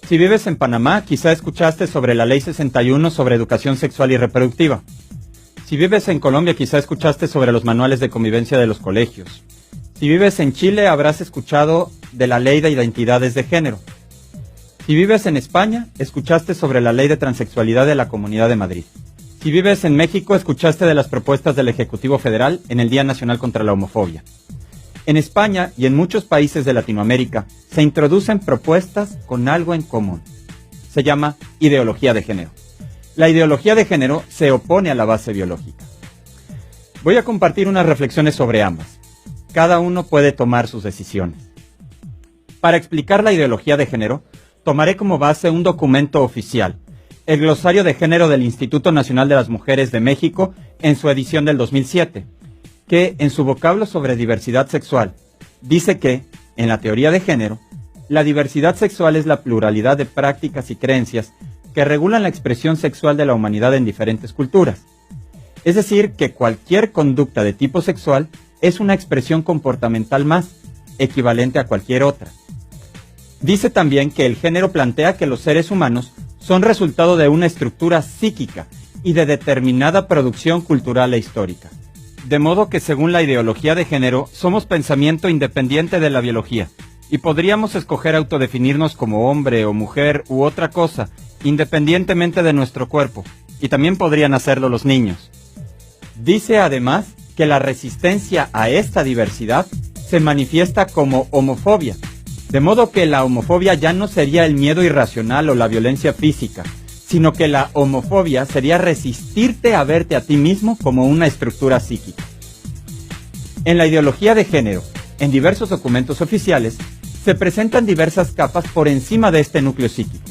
Si vives en Panamá, quizá escuchaste sobre la Ley 61 sobre educación sexual y reproductiva. Si vives en Colombia, quizá escuchaste sobre los manuales de convivencia de los colegios. Si vives en Chile, habrás escuchado de la Ley de Identidades de Género. Si vives en España, escuchaste sobre la Ley de Transexualidad de la Comunidad de Madrid. Si vives en México, escuchaste de las propuestas del Ejecutivo Federal en el Día Nacional contra la Homofobia. En España y en muchos países de Latinoamérica se introducen propuestas con algo en común. Se llama ideología de género. La ideología de género se opone a la base biológica. Voy a compartir unas reflexiones sobre ambas. Cada uno puede tomar sus decisiones. Para explicar la ideología de género, tomaré como base un documento oficial, el Glosario de Género del Instituto Nacional de las Mujeres de México en su edición del 2007, que en su vocablo sobre diversidad sexual dice que, en la teoría de género, la diversidad sexual es la pluralidad de prácticas y creencias que regulan la expresión sexual de la humanidad en diferentes culturas. Es decir, que cualquier conducta de tipo sexual es una expresión comportamental más, equivalente a cualquier otra. Dice también que el género plantea que los seres humanos son resultado de una estructura psíquica y de determinada producción cultural e histórica. De modo que según la ideología de género, somos pensamiento independiente de la biología, y podríamos escoger autodefinirnos como hombre o mujer u otra cosa, independientemente de nuestro cuerpo, y también podrían hacerlo los niños. Dice además que la resistencia a esta diversidad se manifiesta como homofobia, de modo que la homofobia ya no sería el miedo irracional o la violencia física, sino que la homofobia sería resistirte a verte a ti mismo como una estructura psíquica. En la ideología de género, en diversos documentos oficiales, se presentan diversas capas por encima de este núcleo psíquico.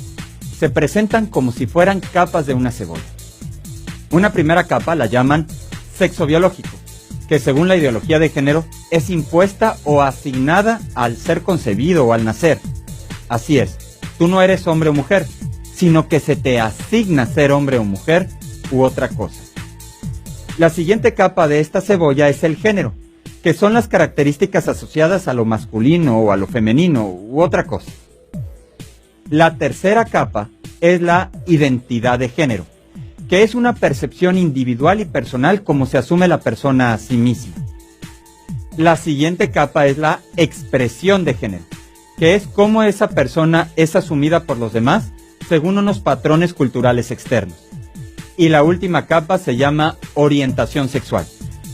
Se presentan como si fueran capas de una cebolla. Una primera capa la llaman sexo biológico, que según la ideología de género es impuesta o asignada al ser concebido o al nacer. Así es, tú no eres hombre o mujer, sino que se te asigna ser hombre o mujer u otra cosa. La siguiente capa de esta cebolla es el género, que son las características asociadas a lo masculino o a lo femenino u otra cosa. La tercera capa es la identidad de género, que es una percepción individual y personal como se asume la persona a sí misma. La siguiente capa es la expresión de género, que es cómo esa persona es asumida por los demás según unos patrones culturales externos. Y la última capa se llama orientación sexual,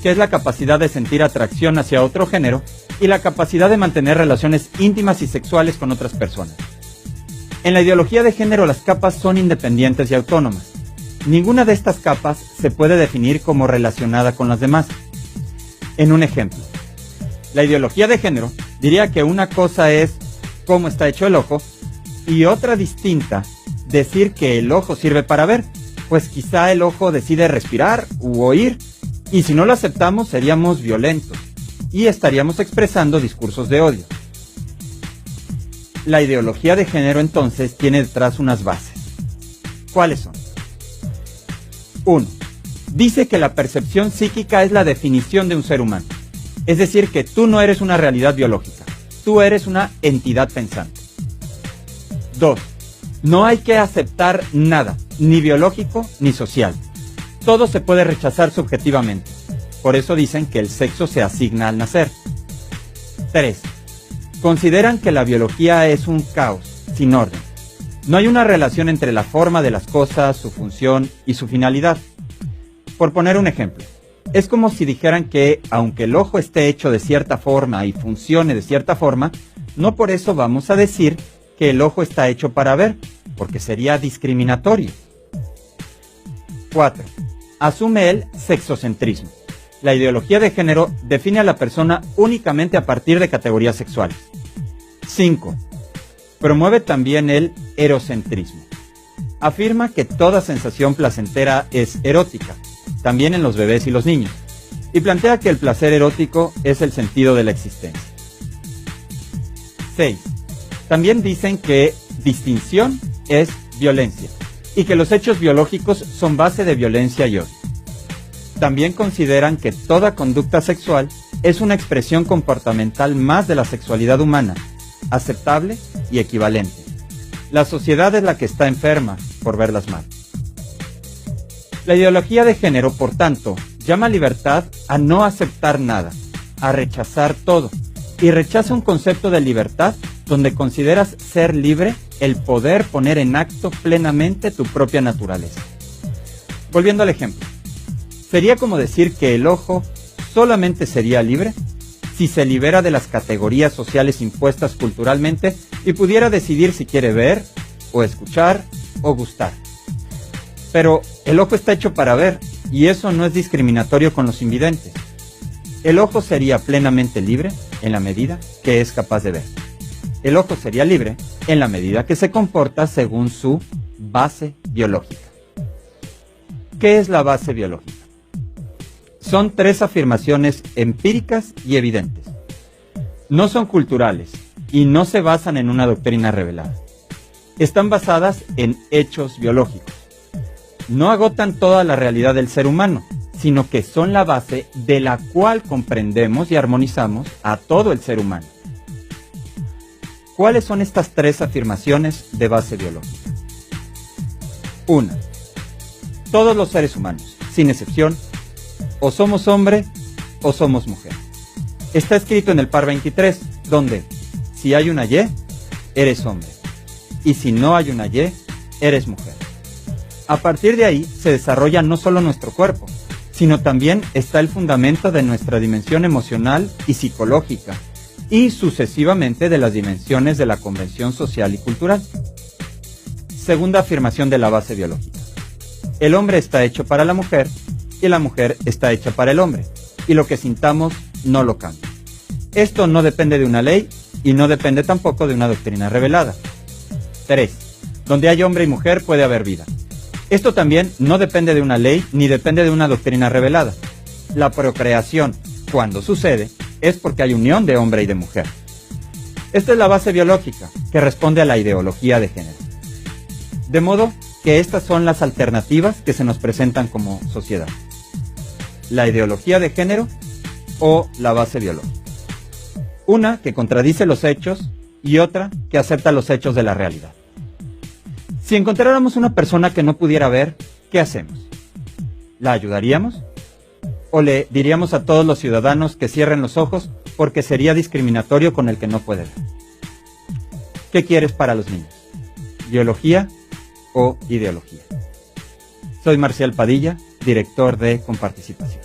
que es la capacidad de sentir atracción hacia otro género y la capacidad de mantener relaciones íntimas y sexuales con otras personas. En la ideología de género las capas son independientes y autónomas. Ninguna de estas capas se puede definir como relacionada con las demás. En un ejemplo, la ideología de género diría que una cosa es cómo está hecho el ojo y otra distinta decir que el ojo sirve para ver, pues quizá el ojo decide respirar u oír, y si no lo aceptamos seríamos violentos y estaríamos expresando discursos de odio. La ideología de género entonces tiene detrás unas bases. ¿Cuáles son? 1. Dice que la percepción psíquica es la definición de un ser humano. Es decir, que tú no eres una realidad biológica, tú eres una entidad pensante. 2. No hay que aceptar nada, ni biológico ni social. Todo se puede rechazar subjetivamente. Por eso dicen que el sexo se asigna al nacer. 3. Consideran que la biología es un caos, sin orden. No hay una relación entre la forma de las cosas, su función y su finalidad. Por poner un ejemplo, es como si dijeran que, aunque el ojo esté hecho de cierta forma y funcione de cierta forma, no por eso vamos a decir que el ojo está hecho para ver, porque sería discriminatorio. 4. Asume el sexocentrismo. La ideología de género define a la persona únicamente a partir de categorías sexuales. 5. Promueve también el erocentrismo. Afirma que toda sensación placentera es erótica, también en los bebés y los niños, y plantea que el placer erótico es el sentido de la existencia. 6. También dicen que distinción es violencia, y que los hechos biológicos son base de violencia y odio. También consideran que toda conducta sexual es una expresión comportamental más de la sexualidad humana, aceptable y equivalente. La sociedad es la que está enferma por verlas mal. La ideología de género, por tanto, llama a libertad a no aceptar nada, a rechazar todo, y rechaza un concepto de libertad donde consideras ser libre el poder poner en acto plenamente tu propia naturaleza. Volviendo al ejemplo, sería como decir que el ojo solamente sería libre si se libera de las categorías sociales impuestas culturalmente y pudiera decidir si quiere ver, o escuchar, o gustar. Pero el ojo está hecho para ver, y eso no es discriminatorio con los invidentes. El ojo sería plenamente libre en la medida que es capaz de ver. El ojo sería libre en la medida que se comporta según su base biológica. ¿Qué es la base biológica? Son 3 afirmaciones empíricas y evidentes. No son culturales y no se basan en una doctrina revelada. Están basadas en hechos biológicos. No agotan toda la realidad del ser humano, sino que son la base de la cual comprendemos y armonizamos a todo el ser humano. ¿Cuáles son estas 3 afirmaciones de base biológica? 1. Todos los seres humanos, sin excepción, o somos hombre o somos mujer. Está escrito en el par 23, donde si hay una Y, eres hombre, y si no hay una Y, eres mujer. A partir de ahí se desarrolla no solo nuestro cuerpo, sino también está el fundamento de nuestra dimensión emocional y psicológica, y sucesivamente de las dimensiones de la convención social y cultural. Segunda afirmación de la base biológica. El hombre está hecho para la mujer y la mujer está hecha para el hombre, y lo que sintamos no lo cambia. Esto no depende de una ley y no depende tampoco de una doctrina revelada. 3. Donde hay hombre y mujer puede haber vida. Esto también no depende de una ley ni depende de una doctrina revelada. La procreación, cuando sucede, es porque hay unión de hombre y de mujer. Esta es la base biológica que responde a la ideología de género. De modo que estas son las alternativas que se nos presentan como sociedad: la ideología de género o la base biológica. Una que contradice los hechos y otra que acepta los hechos de la realidad. Si encontráramos una persona que no pudiera ver, ¿qué hacemos? ¿La ayudaríamos? ¿O le diríamos a todos los ciudadanos que cierren los ojos porque sería discriminatorio con el que no puede ver? ¿Qué quieres para los niños? ¿Biología o ideología? Soy Marcial Padilla, director de Comparticipación.